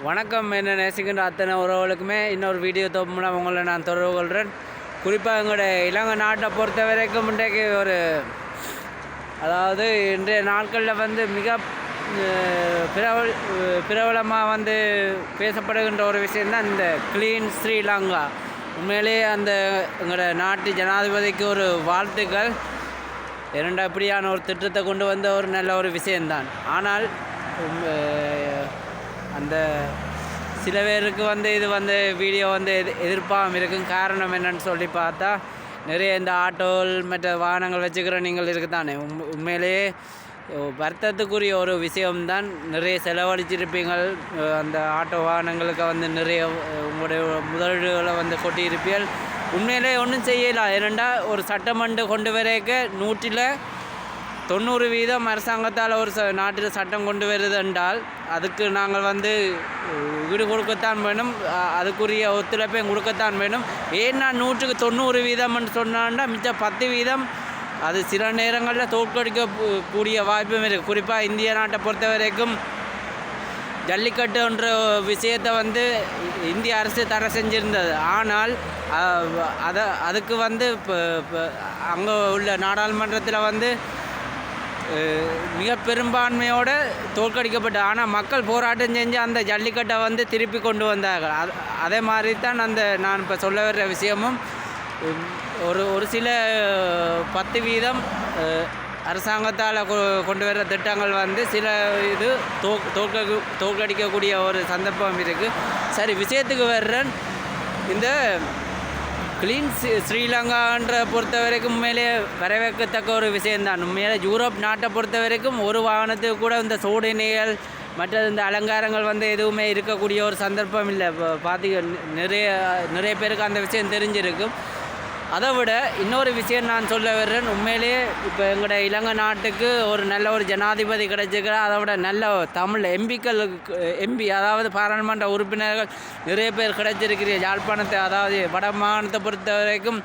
வணக்கம். என்ன நேசிக்கின்ற அத்தனை உறவுகளுக்குமே இன்னொரு வீடியோ மூலம் உங்களை நான் தொடர்பு கொள்கிறேன். குறிப்பாக எங்களுடைய இலங்கை நாட்டை பொறுத்த வரைக்கும் இன்றைக்கு அதாவது இன்றைய நாட்களில் மிக பிரபலமாக பேசப்படுகின்ற ஒரு விஷயந்தான் இந்த க்ளீன் ஸ்ரீலங்கா. உண்மையிலேயே எங்களோட நாட்டு ஜனாதிபதிக்கு ஒரு வாழ்த்துக்கள். இப்படியான ஒரு திட்டத்தை கொண்டு வந்த ஒரு நல்ல ஒரு விஷயந்தான். ஆனால் சில பேருக்கு இது வீடியோ எதிர்ப்பாகவும் இருக்கும். காரணம் என்னன்னு சொல்லி பார்த்தா, நிறைய இந்த ஆட்டோல் மற்ற வாகனங்கள் வச்சுக்கிற நீங்கள் இருக்குதானே. உண்மையிலேயே வருத்தத்துக்குரிய ஒரு விஷயம்தான். நிறைய செலவழிச்சிருப்பீங்கள் அந்த ஆட்டோ வாகனங்களுக்கு நிறைய உங்களுடைய முதலீடுகளை கொட்டியிருப்பீர்கள். உண்மையிலே ஒன்றும் செய்யலாம். ஏனெண்டா ஒரு சட்டமன்று கொண்டு வரைக்க 190% அரசாங்கத்தால் ஒரு நாட்டில் சட்டம் கொண்டு வருது என்றால் அதுக்கு நாங்கள் ஈடு கொடுக்கத்தான் வேணும், அதுக்குரிய ஒத்துழைப்பையும் கொடுக்கத்தான் வேணும். ஏன்னா 190% சொன்னாண்டா மிச்சம் 10% அது சில நேரங்களில் தோற்கடிக்கக்கூடிய வாய்ப்பும் இருக்குது. குறிப்பாக இந்திய நாட்டை பொறுத்த வரைக்கும் ஜல்லிக்கட்டுன்ற விஷயத்தை இந்திய அரசு தடை செஞ்சிருந்தது. ஆனால் அதுக்கு இப்போ அங்கே உள்ள நாடாளுமன்றத்தில் மிக பெரும்பான்மையோடு தோற்கடிக்கப்பட்டு, ஆனால் மக்கள் போராட்டம் செஞ்சு அந்த ஜல்லிக்கட்டை திருப்பி கொண்டு வந்தார்கள். அதே மாதிரி தான் நான் இப்போ சொல்ல வர்ற விஷயமும் ஒரு சில 10% அரசாங்கத்தால் கொண்டு வர்ற திட்டங்கள் சில இது தோற்கடிக்கக்கூடிய ஒரு சந்தர்ப்பம் இருக்குது. சரி, விஷயத்துக்கு வர்றேன். இந்த க்ளீன் ஸ்ரீலங்கான்ற பொறுத்த வரைக்கும் உண்மையிலே வரவேற்கத்தக்க ஒரு விஷயந்தான். உண்மையிலே யூரோப் நாட்டை பொறுத்த வரைக்கும் ஒரு வாகனத்துக்கு கூட இந்த சோதனைகள் மற்றது இந்த அலங்காரங்கள் எதுவுமே இருக்கக்கூடிய ஒரு சந்தர்ப்பம் இல்லை. இப்போ நிறைய பேருக்கு அந்த விஷயம் தெரிஞ்சிருக்கும். அதை விட இன்னொரு விஷயம் நான் சொல்ல வர்றேன். உண்மையிலேயே இப்போ எங்களோட இலங்கை நாட்டுக்கு ஒரு நல்ல ஒரு ஜனாதிபதி கிடைச்சிருக்கிறா. அதை விட நல்ல தமிழ் எம்பி அதாவது பாராளுமன்ற உறுப்பினர்கள் நிறைய பேர் கிடைச்சிருக்கிறீர்கள். யாழ்ப்பாணத்தை அதாவது வட மாகாணத்தை பொறுத்த வரைக்கும்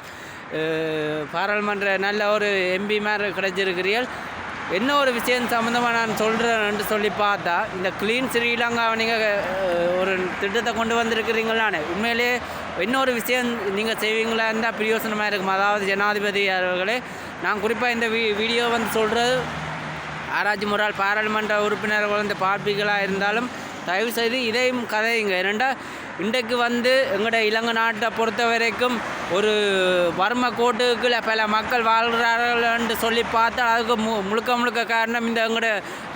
பாராளுமன்ற நல்ல ஒரு எம்பி மாதிரி கிடைச்சிருக்கிறீர்கள். என்ன ஒரு விஷயம் சம்மந்தமாக நான் சொல்கிறேன்னு சொல்லி பார்த்தா, இந்த க்ளீன் ஸ்ரீலங்காவை நீங்கள் ஒரு திட்டத்தை கொண்டு வந்திருக்கிறீங்களானே. உண்மையிலேயே இன்னொரு விஷயம் நீங்கள் செய்வீங்களா இருந்தால் பிரயோசனமாக இருக்கும். அதாவது ஜனாதிபதி அவர்களே, நான் குறிப்பாக இந்த வீடியோ சொல்கிறது ஆராய்ச்சி முறால் பாராளுமன்ற உறுப்பினர்கள் பார்ப்பீர்களாக இருந்தாலும் தயவுசெய்து இதையும் கதையுங்க. ஏனெண்டா இன்றைக்கு எங்களோட இலங்கை நாட்டை பொறுத்த வரைக்கும் ஒரு வறுமை கோட்டுக்குள்ள பல மக்கள் வாழ்கிறார்கள் என்று சொல்லி பார்த்தால் அதுக்கு முழுக்க காரணம் எங்களோட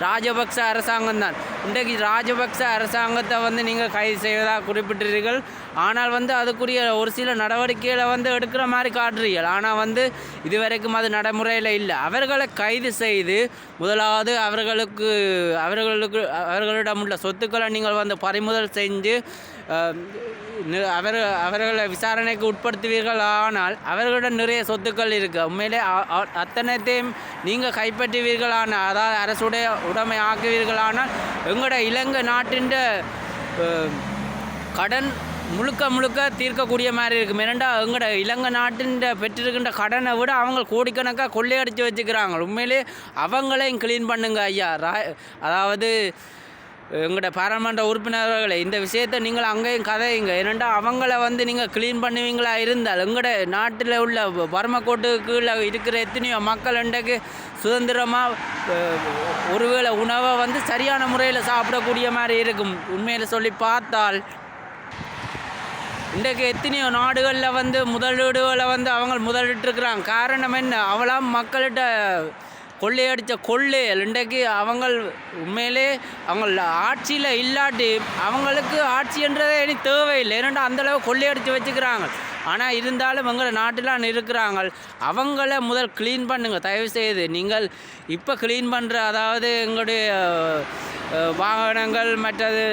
ராஜபக்ச அரசாங்கம் தான். இன்றைக்கு ராஜபக்ச அரசாங்கத்தை நீங்கள் கைது செய்வதாக குறிப்பிட்டீர்கள். ஆனால் அதுக்குரிய ஒரு சில நடவடிக்கைகளை எடுக்கிற மாதிரி காட்டுறீர்கள். ஆனால் இதுவரைக்கும் அது நடைமுறையில் இல்லை. அவர்களை கைது செய்து முதலாவது அவர்களிடம் உள்ள சொத்துக்களை நீங்கள் பறிமுதல் செஞ்சு அவர்களை விசாரணைக்கு உட்படுத்துவீர்கள். ஆனால் அவர்களிடம் நிறைய சொத்துக்கள் இருக்குது. உண்மையிலே அத்தனைத்தையும் நீங்கள் கைப்பற்றுவீர்களான, அதாவது அரசுடைய உடைமை ஆக்குவீர்களானால் எங்களோட இலங்கை நாட்டின் கடன் முழுக்க தீர்க்கக்கூடிய மாதிரி இருக்கும். ஏனெண்டா எங்களோட இலங்கை நாட்டின் பெற்றிருக்கின்ற கடனை விட அவங்க கோடிக்கணக்காக கொள்ளையடித்து வச்சுக்கிறாங்க. உண்மையிலே அவங்களையும் க்ளீன் பண்ணுங்க ஐயா. அதாவது எங்களோட பாராளுமன்ற உறுப்பினர்களை இந்த விஷயத்தை நீங்கள் அங்கேயும் கதையுங்க. ஏனெண்டா அவங்கள நீங்கள் க்ளீன் பண்ணுவீங்களா இருந்தால் எங்களோட நாட்டில் உள்ள வறுமைக்கோட்டுக்குள்ள இருக்கிற எத்தனையோ மக்கள் இன்றைக்கு சுதந்திரமாக ஒருவேளை உணவை சரியான முறையில் சாப்பிடக்கூடிய மாதிரி இருக்கும். உண்மையில் சொல்லி பார்த்தால் இன்றைக்கு எத்தனையோ நாடுகளில் முதலீடுகளை அவங்க முதலிட்டுருக்குறாங்க. காரணம் என்ன? அவளாம் மக்கள்கிட்ட கொள்ளையடித்த கொள்ளையல் இன்றைக்கு உண்மையிலே அவங்க ஆட்சியில் இல்லாட்டி அவங்களுக்கு ஆட்சின்றதே இனி தேவையில்லை. ஏன்னா அந்தளவு கொள்ளையடித்து வச்சுக்கிறாங்க. ஆனால் இருந்தாலும் எங்கள் நாட்டில் இருக்கிறாங்க. அவங்கள முதல் க்ளீன் பண்ணுங்கள் தயவுசெய்து. நீங்கள் இப்போ க்ளீன் பண்ணுற அதாவது எங்களுடைய வாகனங்கள் மற்றது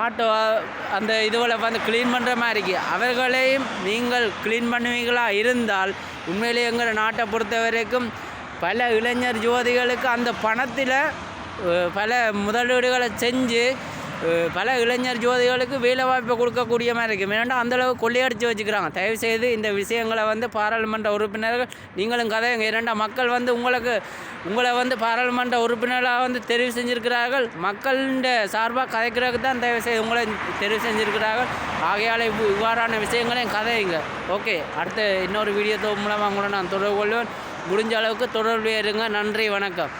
ஆட்டோ அந்த இதுகளை க்ளீன் பண்ணுற மாதிரி அவர்களையும் நீங்கள் க்ளீன் பண்ணுவீங்களா இருந்தால் உண்மையிலே எங்கள் நாட்டை பொறுத்த வரைக்கும் பல இளைஞர் ஜோதிகளுக்கு அந்த பணத்தில் பல முதலீடுகளை செஞ்சு பல இளைஞர் ஜோதிகளுக்கு வேலை வாய்ப்பை கொடுக்கக்கூடிய மாதிரி இருக்குது. ஏன்னா அந்தளவு கொள்ளையடித்து வச்சுக்கிறாங்க. தயவுசெய்து இந்த விஷயங்களை வந்து பாராளுமன்ற உறுப்பினர்கள் நீங்களும் கதைங்க. இரண்டா மக்கள் வந்து உங்களை வந்து பாராளுமன்ற உறுப்பினராக வந்து தெரிவு செஞ்சுருக்கிறார்கள். மக்களின் சார்பாக கதைக்கிறதுக்கு தான் தயவுசெய்து உங்களை தெரிவு செஞ்சுருக்கிறார்கள். ஆகையால் இவ்வாறான விஷயங்களையும் கதைங்க. ஓகே, அடுத்த இன்னொரு வீடியோ மூலமாக கூட நான் தொடர்பு கொள்வேன். முடிஞ்ச அளவுக்கு தொடர்பு இருங்க. நன்றி, வணக்கம்.